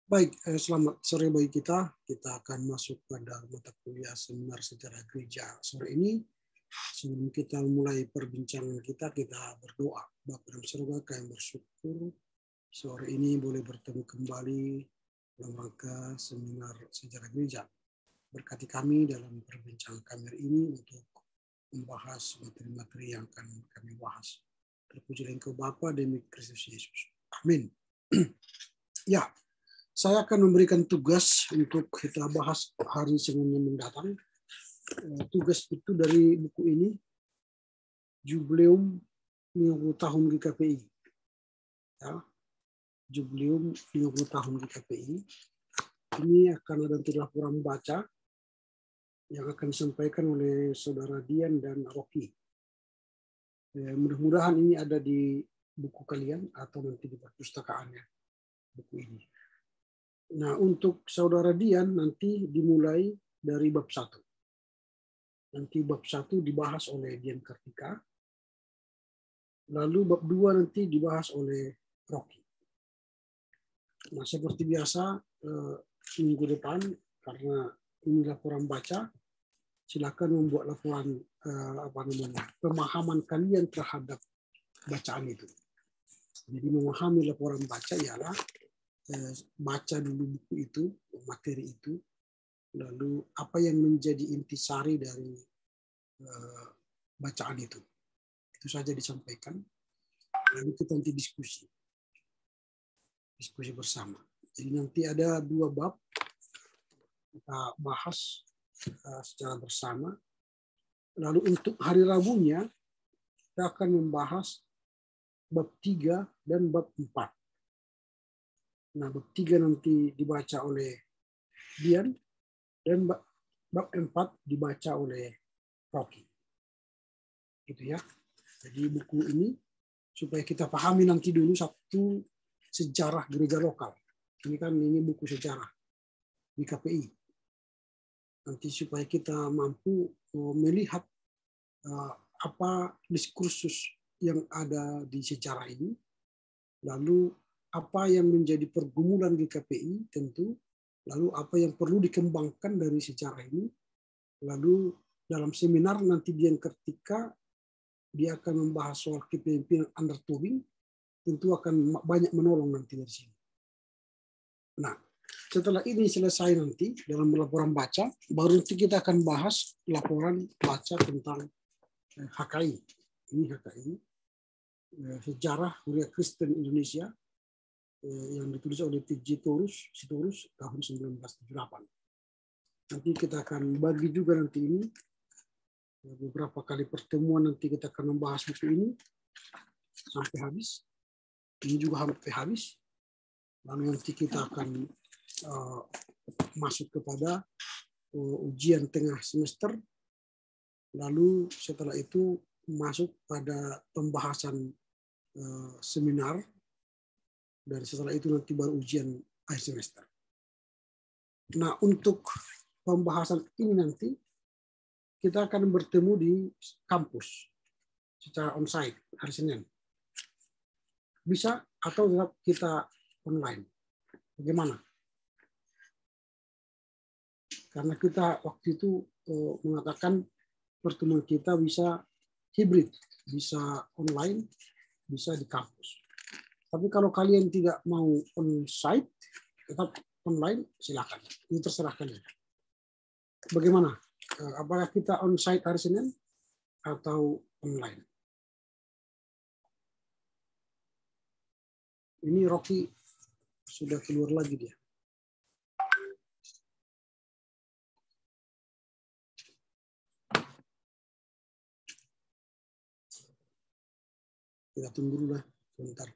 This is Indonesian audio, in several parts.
Baik, selamat sore bagi kita. Kita akan masuk pada mata kuliah seminar sejarah gereja sore ini. Sebelum kita mulai perbincangan kita berdoa. Bapa dalam surga, kami bersyukur sore ini boleh bertemu kembali dalam rangka seminar sejarah gereja. Berkati kami dalam perbincangan kami hari ini untuk membahas materi-materi yang akan kami bahas. Terpujilah Engkau Bapa demi Kristus Yesus. Amin. Ya, saya akan memberikan tugas untuk kita bahas hari Senin yang mendatang. Tugas itu dari buku ini, Jubileum 50 tahun GKPI. Ya, Jubileum 50 tahun GKPI. Ini akan ada nanti laporan baca yang akan disampaikan oleh Saudara Dian dan Rocky. Mudah-mudahan ini ada di buku kalian atau nanti di perpustakaannya buku ini. Nah, untuk Saudara Dian nanti dimulai dari bab 1. Nanti bab 1 dibahas oleh Dian Kartika. Lalu bab 2 nanti dibahas oleh Rocky. Nah, seperti biasa minggu depan karena ini laporan baca, silakan membuat laporan pemahaman kalian terhadap bacaan itu. Jadi memahami laporan baca ialah baca dulu buku itu, materi itu, lalu apa yang menjadi intisari dari bacaan itu. Itu saja disampaikan. Lalu kita nanti diskusi bersama. Jadi nanti ada 2 bab kita bahas secara bersama. Lalu untuk hari Rabunya kita akan membahas bab 3 dan bab 4. Nah, bab 3 nanti dibaca oleh Dian dan bab 4 dibaca oleh Rocky. Gitu ya. Jadi buku ini supaya kita pahami nanti dulu satu sejarah gereja lokal. Ini buku sejarah di KPI. Nanti supaya kita mampu melihat apa diskursus yang ada di sejarah ini, lalu apa yang menjadi pergumulan GKPI tentu, lalu apa yang perlu dikembangkan dari sejarah ini, lalu dalam seminar nanti Dian Kartika dia akan membahas soal kepemimpinan under Tobing, tentu akan banyak menolong nanti dari sini. Nah, setelah ini selesai nanti dalam laporan baca, baru nanti kita akan bahas laporan baca tentang HKI. Ini HKI, Sejarah Kuliah Kristen Indonesia, yang ditulis oleh T.J. Sitorus tahun 1978. Nanti kita akan bagi juga nanti ini, beberapa kali pertemuan nanti kita akan membahas buku ini sampai habis. Ini juga sampai habis. Lalu nanti kita akan masuk kepada ujian tengah semester. Lalu setelah itu masuk pada pembahasan seminar. Dan setelah itu nanti baru ujian akhir semester. Nah, untuk pembahasan ini nanti kita akan bertemu di kampus secara onsite hari Senin. Bisa atau tetap kita online. Bagaimana? Karena kita waktu itu mengatakan pertemuan kita bisa hibrid, bisa online, bisa di kampus. Tapi kalau kalian tidak mau on-site, tetap online, silakan. Ini terserah kalian. Bagaimana? Apakah kita on-site hari Senin atau online? Ini Rocky sudah keluar lagi dia. Kita tunggu dulu lah sebentar.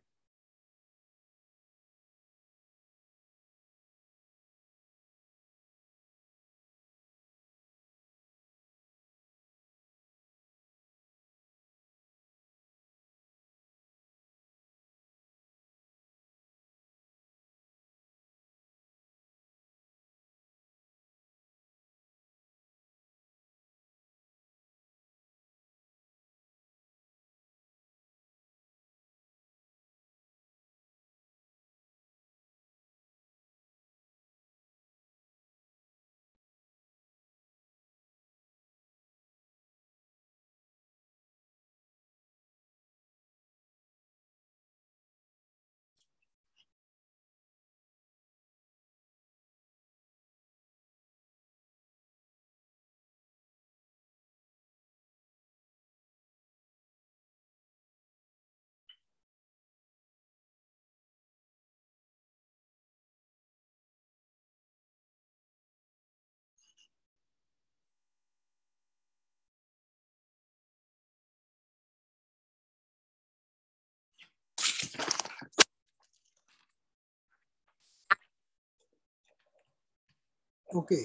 Oke,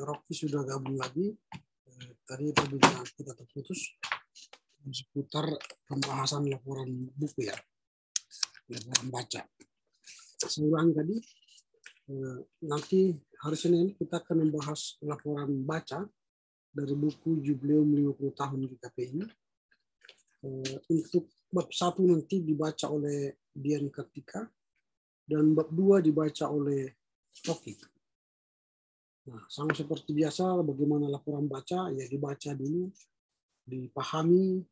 Rocky sudah gabung lagi. Tadi perbincangan kita terputus seputar pembahasan laporan buku ya, laporan baca. Saya ulangi tadi, nanti hari Senin kita akan membahas laporan baca dari buku Jubileum 50 tahun GKPI. Untuk bab 1 nanti dibaca oleh Dian Kartika dan bab 2 dibaca oleh Rocky. Nah, sama seperti biasa, bagaimana laporan baca, ya dibaca dulu, dipahami,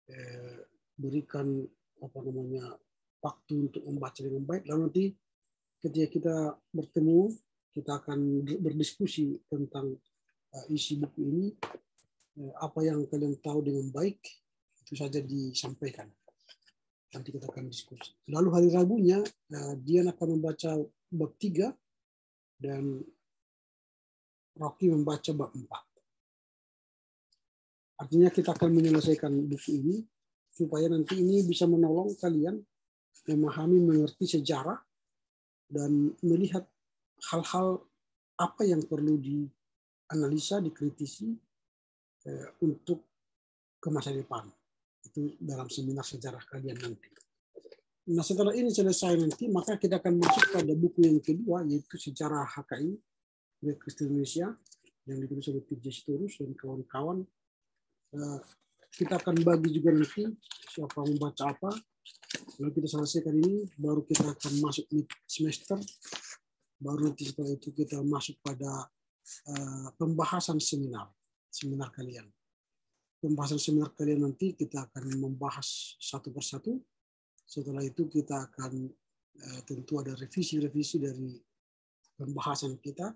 diberikan waktu untuk membaca dengan baik. Lalu nanti ketika kita bertemu, kita akan berdiskusi tentang isi buku ini. Apa yang kalian tahu dengan baik, itu saja disampaikan. Nanti kita akan diskusi. Lalu hari Rabunya, Dian akan membaca bab 3, dan Rocky membaca bab 4. Artinya kita akan menyelesaikan buku ini supaya nanti ini bisa menolong kalian memahami, mengerti sejarah dan melihat hal-hal apa yang perlu dianalisa, dikritisi untuk ke masa depan. Itu dalam seminar sejarah kalian nanti. Nah, setelah ini selesai nanti, maka kita akan masuk pada buku yang kedua, yaitu Sejarah HKI Republik Kristen Indonesia yang ditulis oleh P.J. Sitorus dan kawan-kawan. Kita akan bagi juga nanti siapa membaca apa. Lalu kita selesaikan ini, baru kita akan masuk mid semester. Baru nanti setelah itu kita masuk pada pembahasan seminar kalian. Pembahasan seminar kalian nanti kita akan membahas satu persatu. Setelah itu kita akan tentu ada revisi-revisi dari pembahasan kita.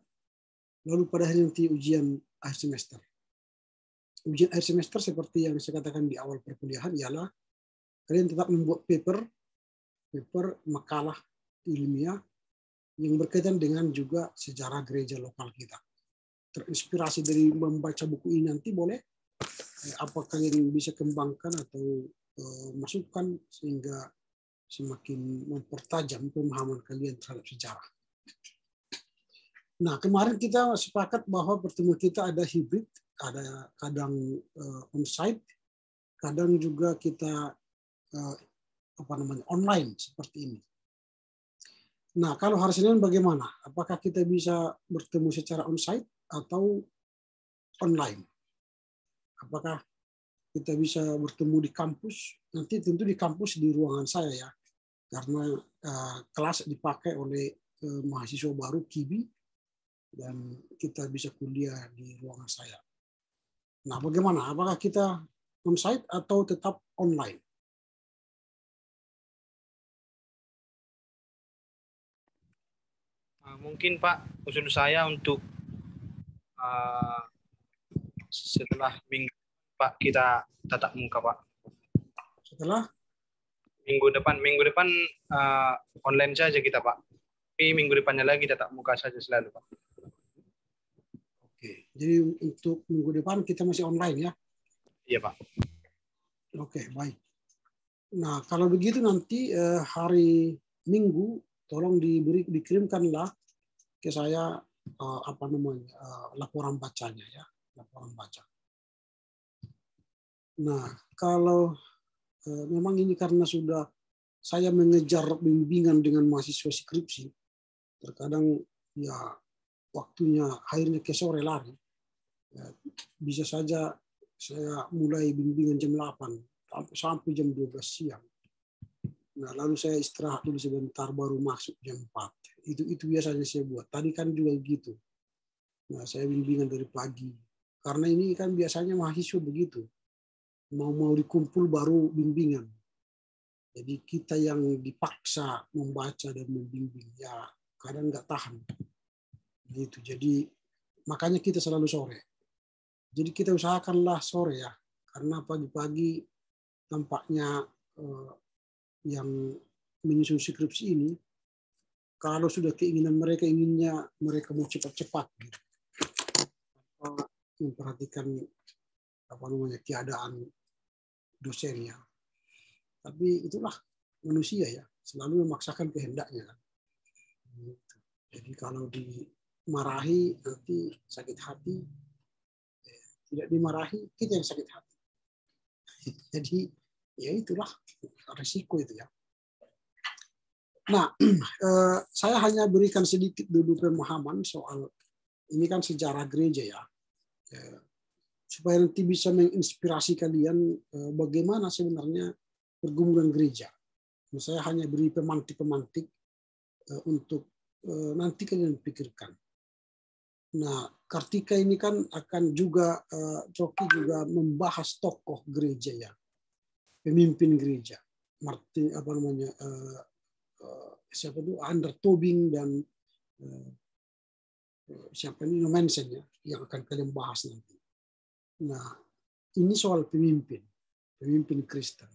Lalu pada hari nanti ujian akhir semester. Ujian akhir semester seperti yang saya katakan di awal perkuliahan ialah kalian tetap membuat paper makalah ilmiah yang berkaitan dengan juga sejarah gereja lokal kita. Terinspirasi dari membaca buku ini nanti boleh apa kalian bisa kembangkan atau masukkan sehingga semakin mempertajam pemahaman kalian terhadap sejarah. Nah, kemarin kita sepakat bahwa pertemuan kita ada hibrid, ada kadang on-site, kadang juga kita online seperti ini. Nah, kalau hari Senin bagaimana? Apakah kita bisa bertemu secara on-site atau online? Apakah kita bisa bertemu di kampus? Nanti tentu di kampus di ruangan saya ya, karena kelas dipakai oleh mahasiswa baru KIBI dan kita bisa kuliah di ruangan saya. Nah, bagaimana? Apakah kita on-site atau tetap online? Mungkin Pak, usul saya untuk setelah minggu Pak kita tatap muka Pak. Setelah minggu depan online saja kita Pak. Tapi minggu depannya lagi tatap muka saja selalu Pak. Oke, jadi untuk minggu depan kita masih online ya? Iya Pak. Oke, baik. Nah, kalau begitu nanti hari Minggu tolong dikirimkanlah ke saya laporan bacanya ya, laporan baca. Nah, kalau memang ini karena sudah saya mengejar bimbingan dengan mahasiswa skripsi, terkadang ya waktunya akhirnya ke sore lari. Ya, bisa saja saya mulai bimbingan jam 8 sampai jam 12 siang. Nah, lalu saya istirahat dulu sebentar baru masuk jam 4. Itu biasanya saya buat. Tadi kan juga gitu. Nah, saya bimbingan dari pagi. Karena ini kan biasanya mahasiswa begitu. Mau dikumpul baru bimbingan. Jadi kita yang dipaksa membaca dan membimbing ya kadang nggak tahan. Gitu. Jadi makanya kita selalu sore. Jadi kita usahakanlah sore ya. Karena pagi-pagi tampaknya yang menyusun skripsi ini, kalau sudah keinginan mereka inginnya mereka mau cepat-cepat, gitu. Memperhatikan keadaan dosennya. Tapi itulah manusia ya, selalu memaksakan kehendaknya. Jadi kalau dimarahi nanti sakit hati, tidak dimarahi kita yang sakit hati. Jadi ya itulah risiko itu ya. Nah, saya hanya berikan sedikit dulu pemahaman soal ini kan sejarah gereja ya. Supaya nanti bisa menginspirasi kalian bagaimana sebenarnya pergumulan gereja. Saya hanya beri pemantik-pemantik untuk nanti kalian pikirkan. Nah, Kartika ini kan akan juga Rocky juga membahas tokoh gereja ya, pemimpin gereja, Martin apa namanya siapa itu Ander Tobing dan siapa ini Nomensen ya, yang akan kalian bahas nanti. Nah, ini soal pemimpin Kristen.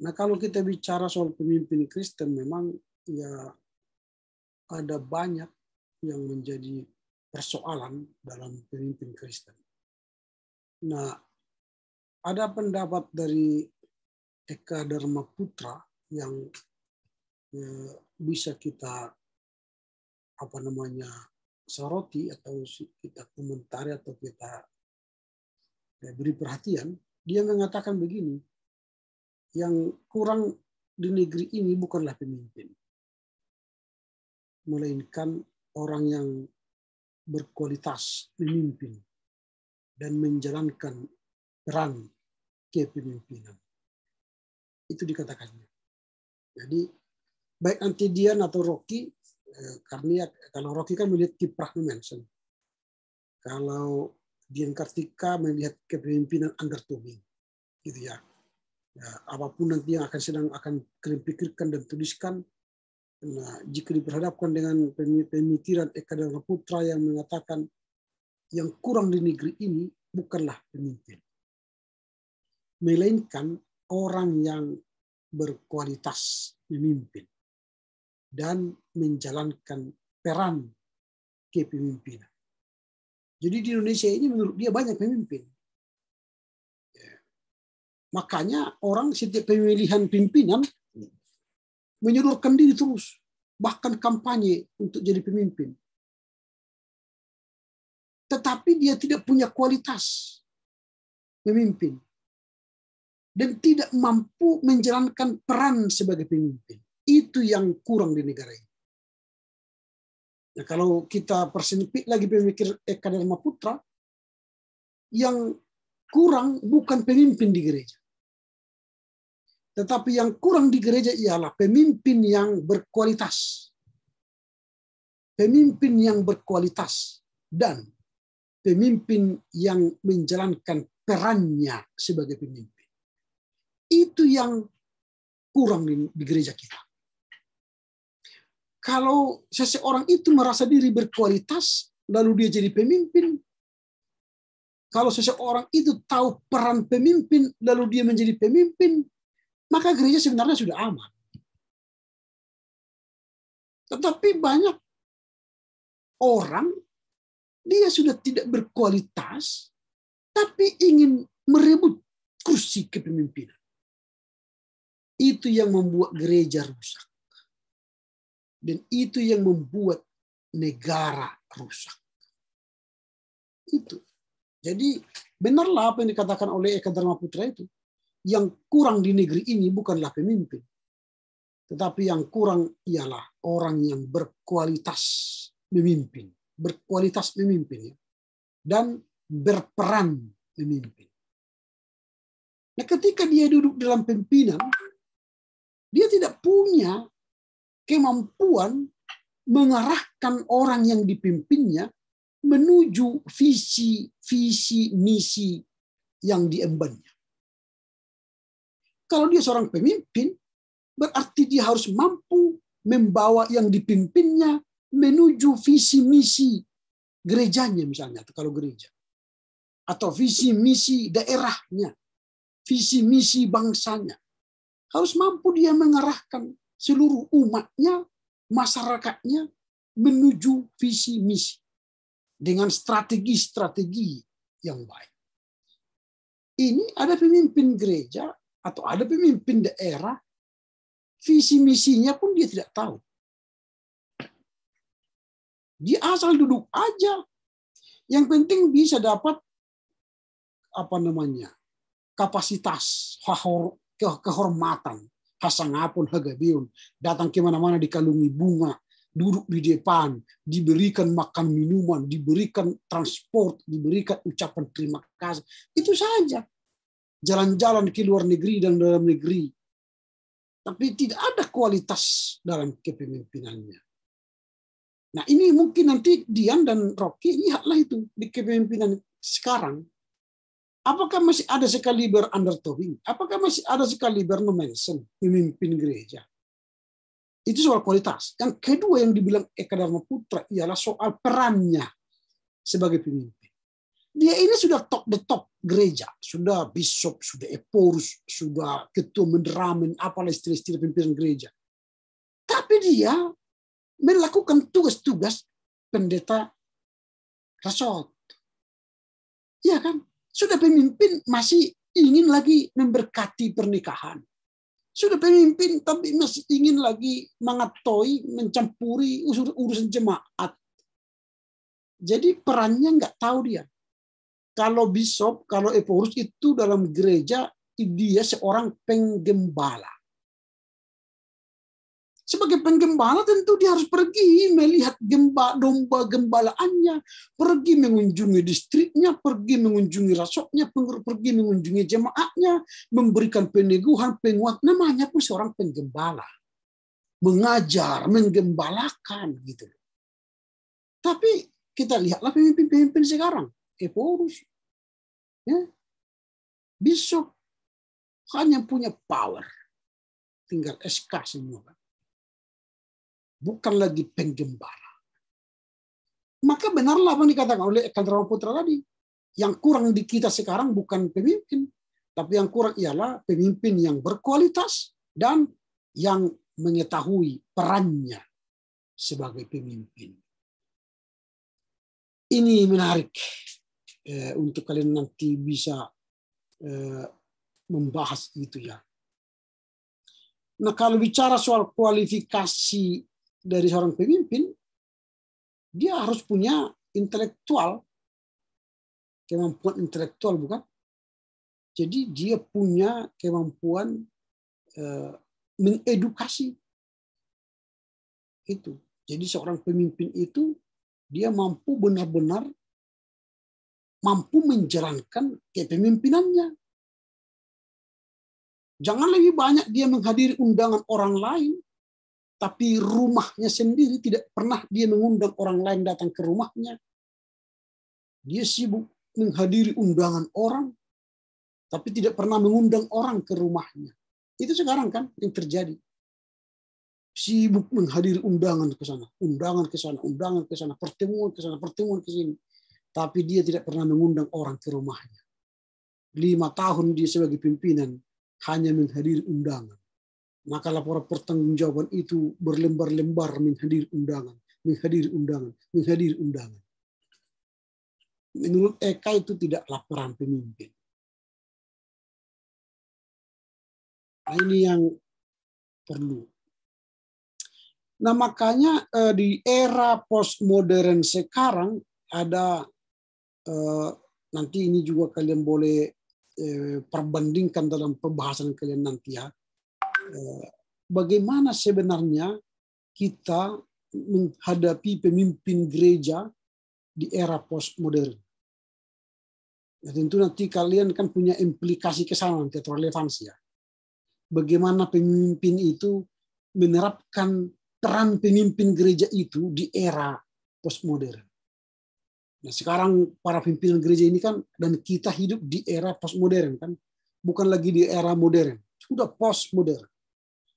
Nah, kalau kita bicara soal pemimpin Kristen, memang ya ada banyak yang menjadi persoalan dalam pemimpin Kristen. Nah, ada pendapat dari Eka Dharma Putra yang bisa kita soroti atau kita komentari atau kita beri perhatian. Dia mengatakan begini, yang kurang di negeri ini bukanlah pemimpin, melainkan orang yang berkualitas memimpin dan menjalankan peran kepemimpinan. Itu dikatakannya. Jadi baik nanti Dian atau Rocky, karena kalau Rocky kan melihat kiprah Nomensen, kalau Dian Kartika melihat kepemimpinan Ander Tobing, gitu ya. Ya, apapun nanti yang akan kalian pikirkan dan tuliskan, nah, jika diperhadapkan dengan pemikiran Eka Dharma Putra yang mengatakan yang kurang di negeri ini bukanlah pemimpin, melainkan orang yang berkualitas memimpin dan menjalankan peran kepemimpinan. Jadi di Indonesia ini menurut dia banyak pemimpin. Makanya orang setiap pemilihan pimpinan menyodorkan diri terus, bahkan kampanye untuk jadi pemimpin. Tetapi dia tidak punya kualitas memimpin dan tidak mampu menjalankan peran sebagai pemimpin. Itu yang kurang di negara ini. Nah, kalau kita persempit lagi pemikir Eka Dharma Putra, yang kurang bukan pemimpin di gereja. Tetapi yang kurang di gereja ialah pemimpin yang berkualitas. Pemimpin yang berkualitas dan pemimpin yang menjalankan perannya sebagai pemimpin. Itu yang kurang di gereja kita. Kalau seseorang itu merasa diri berkualitas, lalu dia jadi pemimpin. Kalau seseorang itu tahu peran pemimpin, lalu dia menjadi pemimpin, maka gereja sebenarnya sudah aman. Tetapi banyak orang, dia sudah tidak berkualitas, tapi ingin merebut kursi kepemimpinan. Itu yang membuat gereja rusak. Dan itu yang membuat negara rusak. Itu. Jadi benarlah apa yang dikatakan oleh Eka Dharma Putra itu. Yang kurang di negeri ini bukanlah pemimpin. Tetapi yang kurang ialah orang yang berkualitas memimpin. Berkualitas memimpin. Dan berperan memimpin. Nah, ketika dia duduk dalam pimpinan, dia tidak punya kemampuan mengarahkan orang yang dipimpinnya menuju visi misi yang diembannya. Kalau dia seorang pemimpin, berarti dia harus mampu membawa yang dipimpinnya menuju visi misi gerejanya misalnya, atau kalau gereja. Atau visi misi daerahnya, visi misi bangsanya. Harus mampu dia mengarahkan seluruh umatnya, masyarakatnya menuju visi misi dengan strategi-strategi yang baik. Ini ada pemimpin gereja atau ada pemimpin daerah, visi misinya pun dia tidak tahu. Dia asal duduk aja. Yang penting bisa dapat kapasitas, kehormatan, hasangapun hagabiun, datang kemana-mana dikalungi bunga, duduk di depan, diberikan makan minuman, diberikan transport, diberikan ucapan terima kasih. Itu saja. Jalan-jalan ke luar negeri dan dalam negeri. Tapi tidak ada kualitas dalam kepemimpinannya. Nah ini mungkin nanti Dian dan Rocky lihatlah itu di kepemimpinan sekarang. Apakah masih ada sekaliber Under Tobing? Apakah masih ada sekaliber Manson pemimpin gereja? Itu soal kualitas. Yang kedua yang dibilang Eka Dharma Putra ialah soal perannya sebagai pemimpin. Dia ini sudah top the top gereja, sudah bishop, sudah eporus, sudah ketua menderamen, apalah istilah-istilah pimpinan gereja. Tapi dia melakukan tugas-tugas pendeta resort. Ya kan? Sudah pemimpin masih ingin lagi memberkati pernikahan. Sudah pemimpin tapi masih ingin lagi mengatoi, mencampuri urusan jemaat. Jadi perannya nggak tahu dia. Kalau bishop, kalau eporus itu dalam gereja, dia seorang penggembala. Sebagai penggembala tentu dia harus pergi melihat domba gembalaannya, pergi mengunjungi distriknya, pergi mengunjungi rasoknya, pergi mengunjungi jemaatnya, memberikan peneguhan, penguat, namanya pun seorang penggembala. Mengajar, menggembalakan gitu. Tapi kita lihatlah pemimpin-pemimpin sekarang, eporus, ya, bishop hanya punya power, tinggal SK semua. Bukan lagi penggembala. Maka benarlah apa yang dikatakan oleh Eka Dharma Putra tadi. Yang kurang di kita sekarang bukan pemimpin, tapi yang kurang ialah pemimpin yang berkualitas dan yang mengetahui perannya sebagai pemimpin. Ini menarik untuk kalian nanti bisa membahas itu ya. Nah kalau bicara soal kualifikasi dari seorang pemimpin, dia harus punya intelektual, kemampuan intelektual bukan? Jadi dia punya kemampuan mengedukasi itu. Jadi seorang pemimpin itu dia mampu benar-benar mampu menjalankan kepemimpinannya. Jangan lebih banyak dia menghadiri undangan orang lain, tapi rumahnya sendiri tidak pernah dia mengundang orang lain datang ke rumahnya. Dia sibuk menghadiri undangan orang, tapi tidak pernah mengundang orang ke rumahnya. Itu sekarang kan yang terjadi. Sibuk menghadiri undangan ke sana, undangan ke sana, undangan ke sana, pertemuan ke sana, pertemuan ke sini. Tapi dia tidak pernah mengundang orang ke rumahnya. 5 tahun dia sebagai pimpinan hanya menghadiri undangan. Maka laporan pertanggungjawaban itu berlembar-lembar menghadiri undangan, menghadiri undangan, menghadiri undangan. Menurut Eka itu tidak laporan pemimpin. Nah, ini yang perlu. Nah makanya di era postmodern sekarang ada nanti ini juga kalian boleh perbandingkan dalam pembahasan kalian nanti ya. Bagaimana sebenarnya kita menghadapi pemimpin gereja di era postmodern. Ya, tentu nanti kalian kan punya implikasi ke sana nanti atau relevansi ya. Bagaimana pemimpin itu menerapkan peran pemimpin gereja itu di era postmodern. Nah, sekarang para pimpinan gereja ini kan dan kita hidup di era postmodern kan, bukan lagi di era modern, sudah postmodern.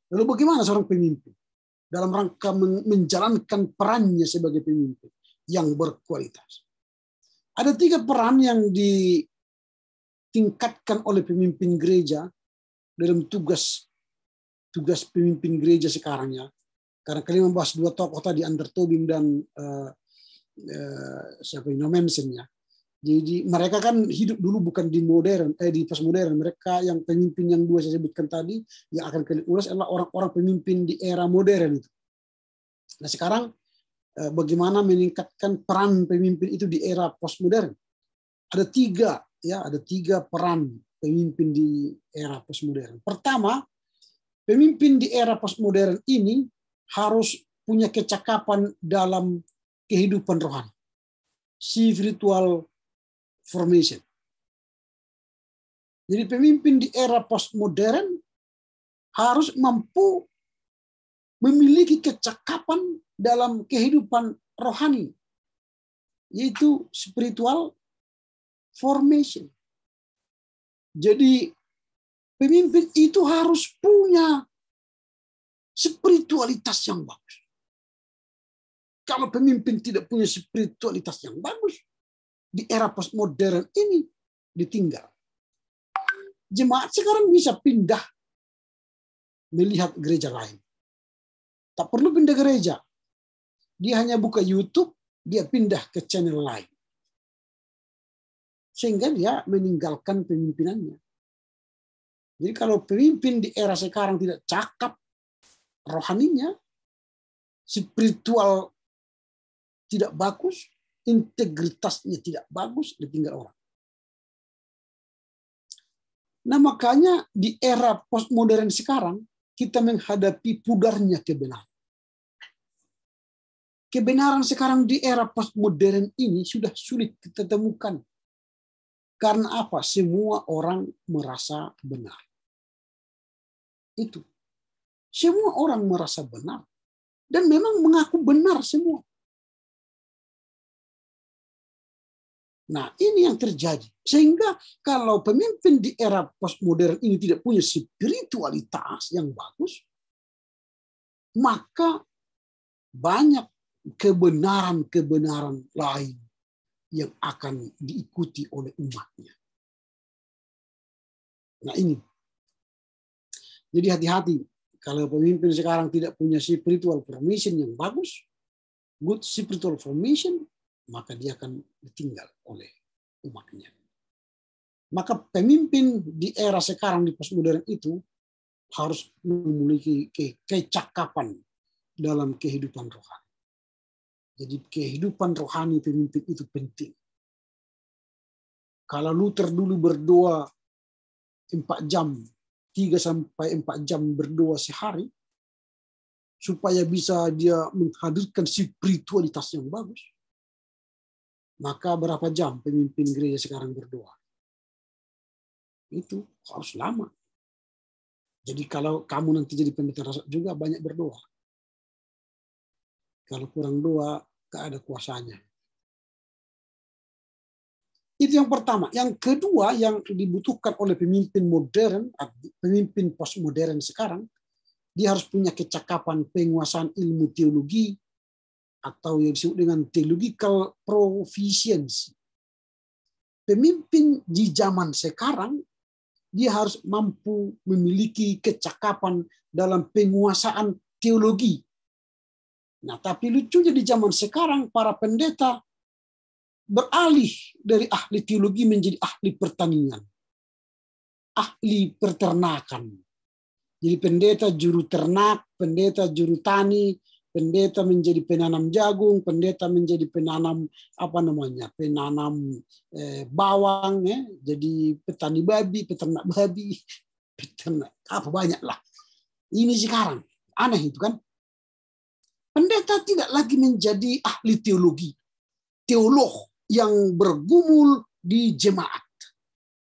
Lalu bagaimana seorang pemimpin dalam rangka menjalankan perannya sebagai pemimpin yang berkualitas? Ada 3 peran yang ditingkatkan oleh pemimpin gereja dalam tugas pemimpin gereja sekarang ya. Karena kalian membahas 2 tokoh tadi, Under Tobing dan siapa yang Manson ya. Jadi mereka kan hidup dulu bukan di di postmodern. Mereka yang pemimpin yang 2 saya sebutkan tadi yang akan kalian ulas adalah orang-orang pemimpin di era modern itu. Nah sekarang bagaimana meningkatkan peran pemimpin itu di era postmodern. Ada tiga peran pemimpin di era postmodern. Pertama, pemimpin di era postmodern ini harus punya kecakapan dalam kehidupan rohani, spiritual formation. Jadi pemimpin di era postmodern harus mampu memiliki kecakapan dalam kehidupan rohani, yaitu spiritual formation. Jadi pemimpin itu harus punya spiritualitas yang bagus. Kalau pemimpin tidak punya spiritualitas yang bagus, di era postmodern ini ditinggal. Jemaat sekarang bisa pindah melihat gereja lain. Tak perlu pindah gereja. Dia hanya buka YouTube, dia pindah ke channel lain. Sehingga dia meninggalkan pemimpinannya. Jadi kalau pemimpin di era sekarang tidak cakap rohaninya, spiritual tidak bagus, integritasnya tidak bagus, ditinggal orang. Nah makanya di era postmodern sekarang kita menghadapi pudarnya kebenaran. Kebenaran sekarang di era postmodern ini sudah sulit kita temukan. Karena apa? Semua orang merasa benar. Itu. Semua orang merasa benar. Dan memang mengaku benar semua. Nah, ini yang terjadi. Sehingga kalau pemimpin di era postmodern ini tidak punya spiritualitas yang bagus, maka banyak kebenaran-kebenaran lain yang akan diikuti oleh umatnya. Nah, ini. Jadi hati-hati. Kalau pemimpin sekarang tidak punya spiritual formation yang bagus, good spiritual formation, maka dia akan ditinggal oleh umatnya. Maka pemimpin di era sekarang di postmodern itu harus memiliki kecakapan dalam kehidupan rohani. Jadi kehidupan rohani pemimpin itu penting. Kalau Luther dulu berdoa 4 jam, 3 sampai 4 jam berdoa sehari, supaya bisa dia menghadirkan spiritualitas yang bagus, maka berapa jam pemimpin gereja sekarang berdoa? Itu harus lama. Jadi kalau kamu nanti jadi pendeta rasa juga banyak berdoa. Kalau kurang doa, gak ada kuasanya. Itu yang pertama. Yang kedua yang dibutuhkan oleh pemimpin modern, pemimpin postmodern sekarang, dia harus punya kecakapan penguasaan ilmu teologi, atau yang disebut dengan theological proficiency. Pemimpin di zaman sekarang, dia harus mampu memiliki kecakapan dalam penguasaan teologi. Nah, tapi lucunya di zaman sekarang, para pendeta beralih dari ahli teologi menjadi ahli pertanian, ahli peternakan. Jadi pendeta juru ternak, pendeta juru tani, pendeta menjadi penanam jagung, pendeta menjadi penanam penanam bawang, ya. Jadi petani babi, peternak babi, peternak apa banyak lah. Ini sekarang aneh itu kan. Pendeta tidak lagi menjadi ahli teologi, teolog yang bergumul di jemaat,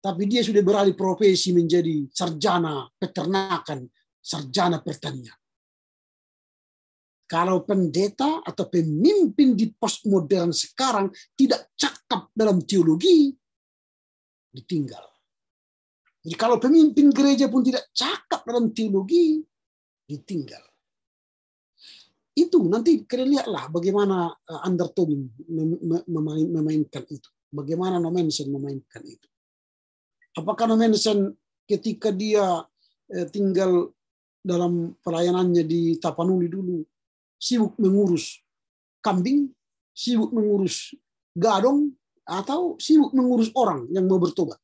tapi dia sudah beralih profesi menjadi sarjana peternakan, sarjana pertanian. Kalau pendeta atau pemimpin di postmodern sekarang tidak cakap dalam teologi, ditinggal. Jadi kalau pemimpin gereja pun tidak cakap dalam teologi, ditinggal. Itu nanti kalian lihatlah bagaimana Under Tobin memainkan itu. Bagaimana Nommensen memainkan itu. Apakah Nommensen ketika dia tinggal dalam pelayanannya di Tapanuli dulu, sibuk mengurus kambing, sibuk mengurus gadong, atau sibuk mengurus orang yang mau bertobat?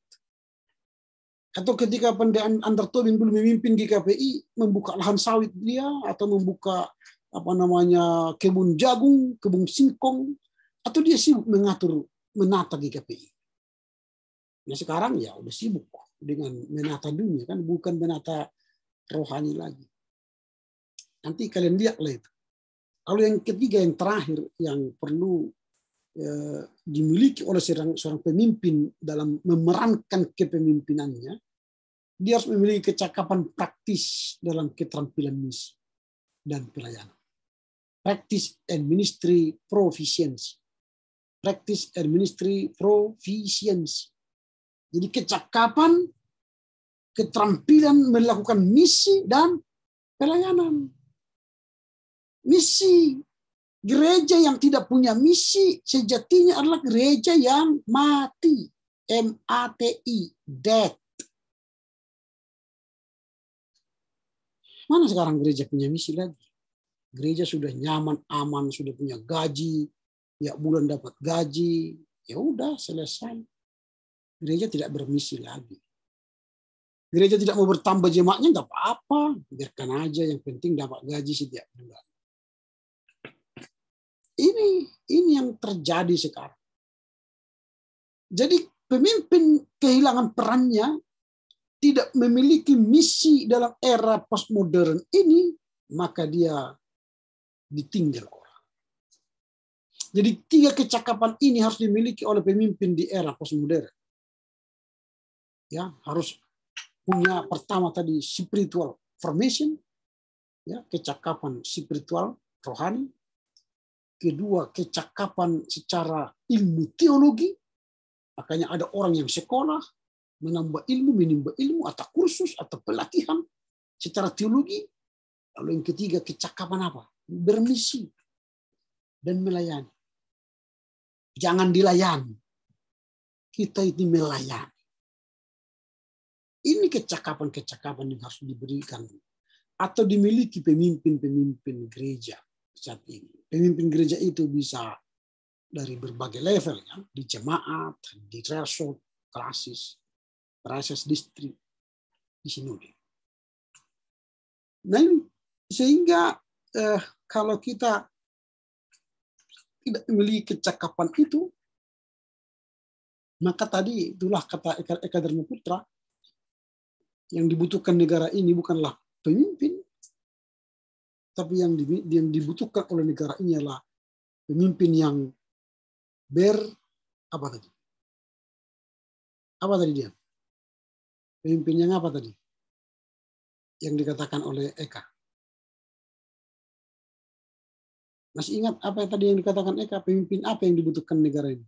Atau ketika pendeta Under Tobin dulu memimpin GKPI, membuka lahan sawit dia, atau membuka kebun jagung, kebun singkong, atau dia sibuk menata GKPI. Nah sekarang ya udah sibuk dengan menata dunia kan, bukan menata rohani lagi. Nanti kalian lihatlah itu. Lalu yang ketiga, yang terakhir, yang perlu dimiliki oleh seorang pemimpin dalam memerankan kepemimpinannya, dia harus memiliki kecakapan praktis dalam keterampilan misi dan pelayanan. Practice and ministry proficiency. Practice and ministry proficiency. Jadi kecakapan, keterampilan melakukan misi dan pelayanan. Misi. Gereja yang tidak punya misi sejatinya adalah gereja yang mati. M-A-T-I. Dead. Mana sekarang gereja punya misi lagi? Gereja sudah nyaman, aman, sudah punya gaji, ya bulan dapat gaji, ya udah selesai. Gereja tidak bermisi lagi. Gereja tidak mau bertambah jemaatnya, nggak apa-apa, biarkan aja, yang penting dapat gaji setiap bulan. Ini yang terjadi sekarang. Jadi pemimpin kehilangan perannya, tidak memiliki misi dalam era postmodern ini, maka dia ditinggal orang. Jadi 3 kecakapan ini harus dimiliki oleh pemimpin di era postmodern. Ya, harus punya pertama tadi spiritual formation, ya, kecakapan spiritual rohani. Kedua, kecakapan secara ilmu teologi. Makanya ada orang yang sekolah, menambah ilmu, menimba ilmu, atau kursus, atau pelatihan secara teologi. Lalu yang ketiga, kecakapan apa? Bermisi dan melayani. Jangan dilayani. Kita ini melayani. Ini kecakapan-kecakapan yang harus diberikan atau dimiliki pemimpin-pemimpin gereja saat ini. Pemimpin gereja itu bisa dari berbagai level, ya, di jemaat, di resort, klasis, proses distrik, di sinode. Nah, sehingga kalau kita tidak memiliki kecakapan itu, maka tadi itulah kata Eka Dharmaputra, yang dibutuhkan negara ini bukanlah pemimpin, tapi yang dibutuhkan oleh negara ini adalah pemimpin yang apa tadi? Apa tadi dia? Pemimpin yang apa tadi? Yang dikatakan oleh Eka. Masih ingat apa yang tadi yang dikatakan Eka? Pemimpin apa yang dibutuhkan negara ini?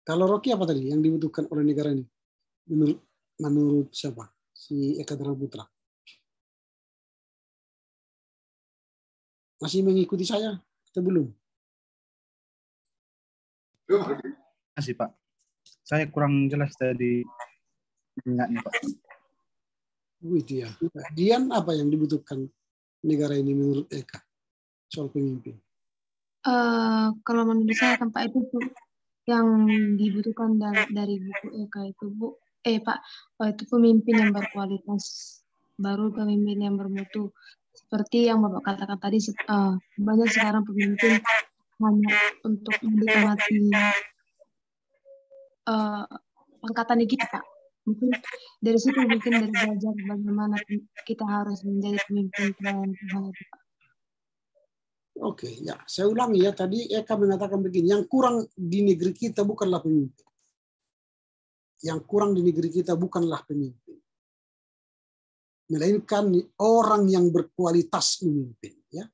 Kalau Rocky apa tadi yang dibutuhkan oleh negara ini? Menurut siapa? Si Eka Dharmaputra. Masih mengikuti saya atau belum? Masih Pak. Saya kurang jelas tadi ingatnya Pak. Itu ya. Dian, apa yang dibutuhkan negara ini menurut Eka soal pemimpin? Kalau menurut saya kan Pak, itu yang dibutuhkan dari buku Eka itu Pak, itu pemimpin yang berkualitas, baru pemimpin yang bermutu. Seperti yang Bapak katakan tadi, banyak sekarang pemimpin hanya untuk menikmati angkatan gitu Pak. Mungkin dari situ dari belajar bagaimana kita harus menjadi pemimpin pelayan Tuhan itu Pak. Oke, ya saya ulangi ya, tadi Eka mengatakan begini, yang kurang di negeri kita bukanlah pemimpin. Yang kurang di negeri kita bukanlah pemimpin, melainkan orang yang berkualitas memimpin. Ya.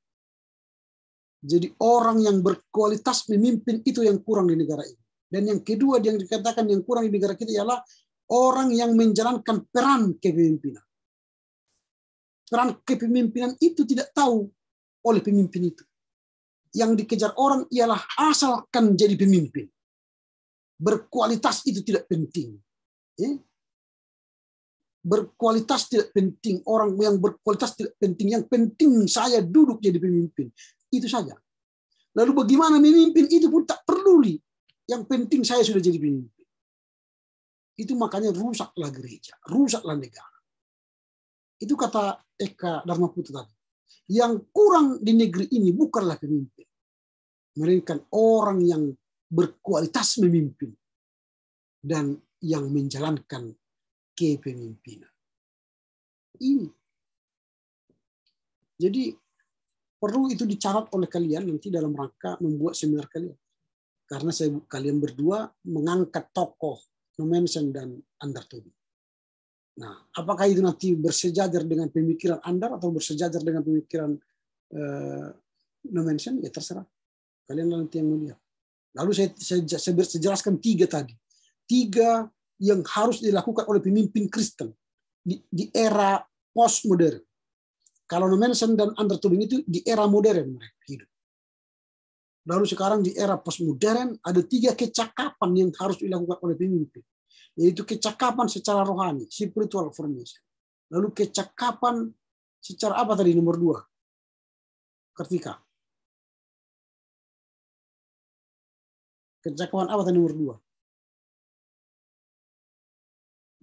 Jadi orang yang berkualitas memimpin itu yang kurang di negara ini. Dan yang kedua yang dikatakan yang kurang di negara kita ialah orang yang menjalankan peran kepemimpinan. Peran kepemimpinan itu tidak tahu oleh pemimpin itu. Yang dikejar orang ialah asalkan jadi pemimpin. Berkualitas itu tidak penting. Berkualitas tidak penting. Orang yang berkualitas tidak penting. Yang penting saya duduk jadi pemimpin. Itu saja. Lalu bagaimana memimpin itu pun tak peduli. Yang penting saya sudah jadi pemimpin. Itu makanya rusaklah gereja. Rusaklah negara. Itu kata Eka Dharmaputra tadi. Yang kurang di negeri ini bukanlah pemimpin, melainkan orang yang berkualitas memimpin dan yang menjalankan kepemimpinan. Ini. Jadi perlu itu dicatat oleh kalian nanti dalam rangka membuat seminar kalian. Karena kalian berdua mengangkat tokoh Nommensen dan Andertobi. Nah, apakah itu nanti bersejajar dengan pemikiran Anda atau bersejajar dengan pemikiran Nommensen? Ya terserah. Kalian nanti yang melihat. Lalu saya jelaskan 3 tadi. 3 yang harus dilakukan oleh pemimpin Kristen di era postmodern. Kalau Nommensen dan Andertobi itu di era modern mereka hidup. Lalu sekarang di era postmodern ada 3 kecakapan yang harus dilakukan oleh pemimpin. Yaitu kecakapan secara rohani, spiritual formation. Lalu kecakapan secara apa tadi nomor 2? Kartika. Kecakapan apa tadi nomor 2?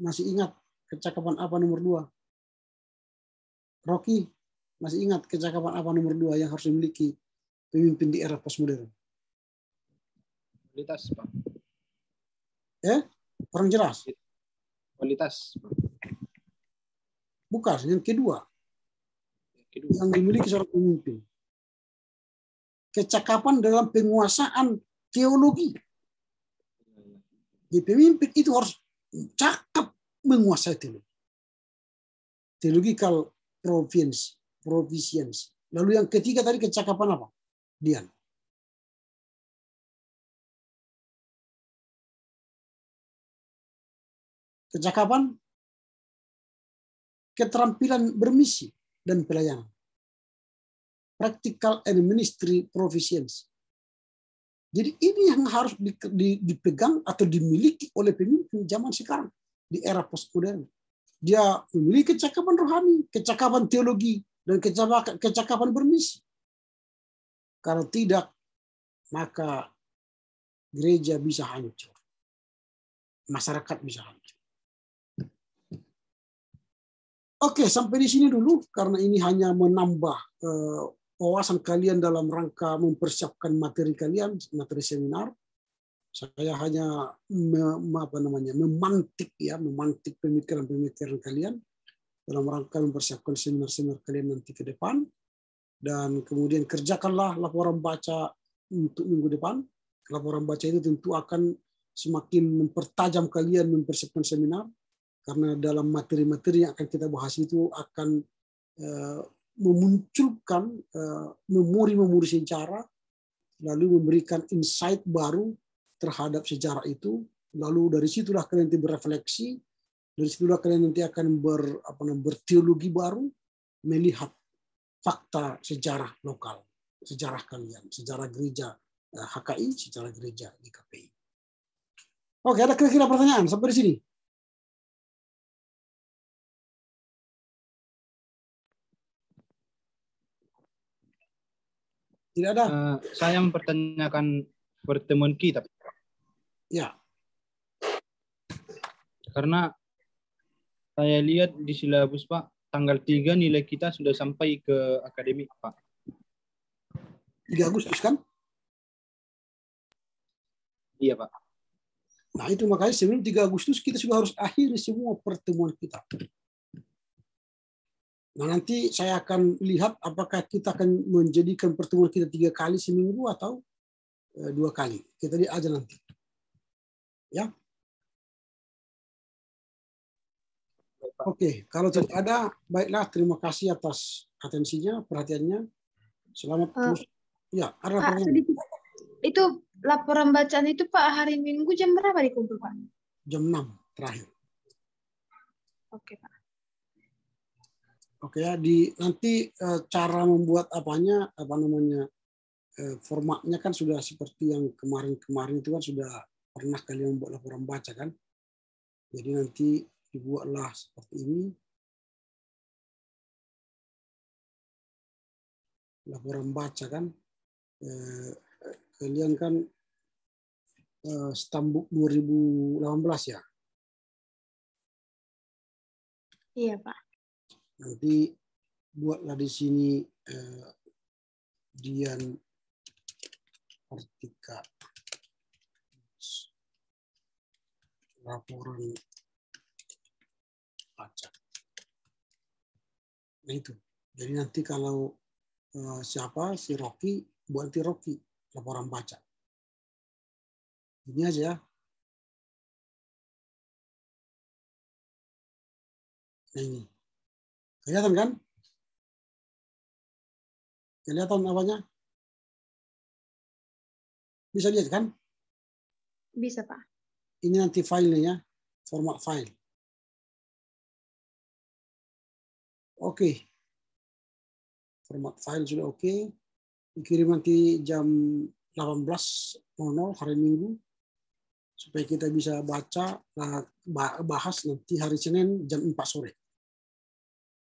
Masih ingat kecakapan apa nomor 2? Rocky, masih ingat kecakapan apa nomor 2 yang harus dimiliki pemimpin di era postmodern? Kualitas, Pak. Kurang jelas. Kualitas. Bukan, yang kedua. Yang dimiliki seorang pemimpin. Kecakapan dalam penguasaan teologi. Di pemimpin itu harus cakap menguasai teologi. Theological proficiency. Lalu yang ketiga tadi kecakapan apa? Dian. Kecakapan, keterampilan bermisi dan pelayanan. Practical and ministry proficiency. Jadi ini yang harus dipegang atau dimiliki oleh pemimpin zaman sekarang di era postmodern. Dia memiliki kecakapan rohani, kecakapan teologi, dan kecakapan bermisi. Kalau tidak, maka gereja bisa hancur. Masyarakat bisa hancur. Oke, sampai di sini dulu karena ini hanya menambah wawasan kalian dalam rangka mempersiapkan materi kalian, materi seminar. Saya hanya memantik pemikiran-pemikiran kalian dalam rangka mempersiapkan seminar-seminar kalian nanti ke depan. Dan kemudian kerjakanlah laporan baca untuk minggu depan. Laporan baca itu tentu akan semakin mempertajam kalian mempersiapkan seminar. Karena dalam materi-materi yang akan kita bahas itu akan memunculkan memori-memori sejarah, lalu memberikan insight baru terhadap sejarah itu. Lalu dari situlah kalian nanti berefleksi, dari situlah kalian nanti akan berteologi baru, melihat fakta sejarah lokal, sejarah kalian, sejarah gereja HKI, sejarah gereja GKPI. Oke, ada kira-kira pertanyaan sampai di sini? Tidak ada. Saya mempertanyakan pertemuan kita. Ya. Karena saya lihat di silabus, Pak, tanggal 3 nilai kita sudah sampai ke akademik, Pak. 3 Agustus kan? Iya, Pak. Nah itu makanya sebelum 3 Agustus kita sudah harus akhiri semua pertemuan kita. Nah nanti saya akan lihat apakah kita akan menjadikan pertemuan kita 3 kali seminggu atau 2 kali. Kita lihat aja nanti. Ya. Oke, kalau tidak ada, baiklah. Terima kasih atas atensinya, perhatiannya. Selamat terus. Ya, ada Pak, itu laporan bacaan itu Pak hari Minggu jam berapa dikumpul Pak? Jam 6 terakhir. Oke Pak. Oke ya, nanti cara membuat formatnya kan sudah seperti yang kemarin itu kan sudah pernah kalian membuat laporan baca kan. Jadi nanti dibuatlah seperti ini. Laporan baca kan. Kalian kan Stambuk 2018 ya? Iya Pak. Nanti buatlah di sini Dian Kartika, laporan pajak. Nah itu. Jadi nanti kalau siapa si Rocky, buat nanti Rocky laporan pajak. Ini aja. Nah ini. Kelihatan kan? Kelihatan apanya? Bisa lihat kan? Bisa, Pak. Ini nanti filenya, format file. Oke. Format file sudah oke. Dikirim nanti jam 18.00 hari Minggu. Supaya kita bisa baca, bahas nanti hari Senin jam 4 sore.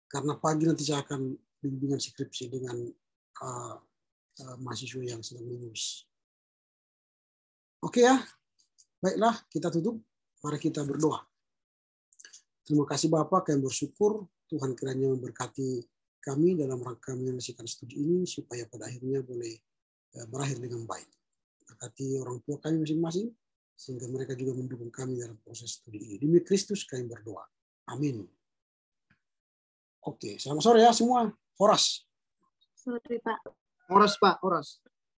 Karena pagi nanti saya akan bimbingan skripsi dengan mahasiswa yang sedang menulis. Oke ya, baiklah kita tutup. Mari kita berdoa. Terima kasih Bapak, kami bersyukur Tuhan kiranya memberkati kami dalam rangka menyelesaikan studi ini supaya pada akhirnya boleh berakhir dengan baik. Berkati orang tua kami masing-masing sehingga mereka juga mendukung kami dalam proses studi ini. Demi Kristus kami berdoa. Amin. Oke, selamat sore ya semua. Horas. Sorry, Pak. Horas, Pak. Horas.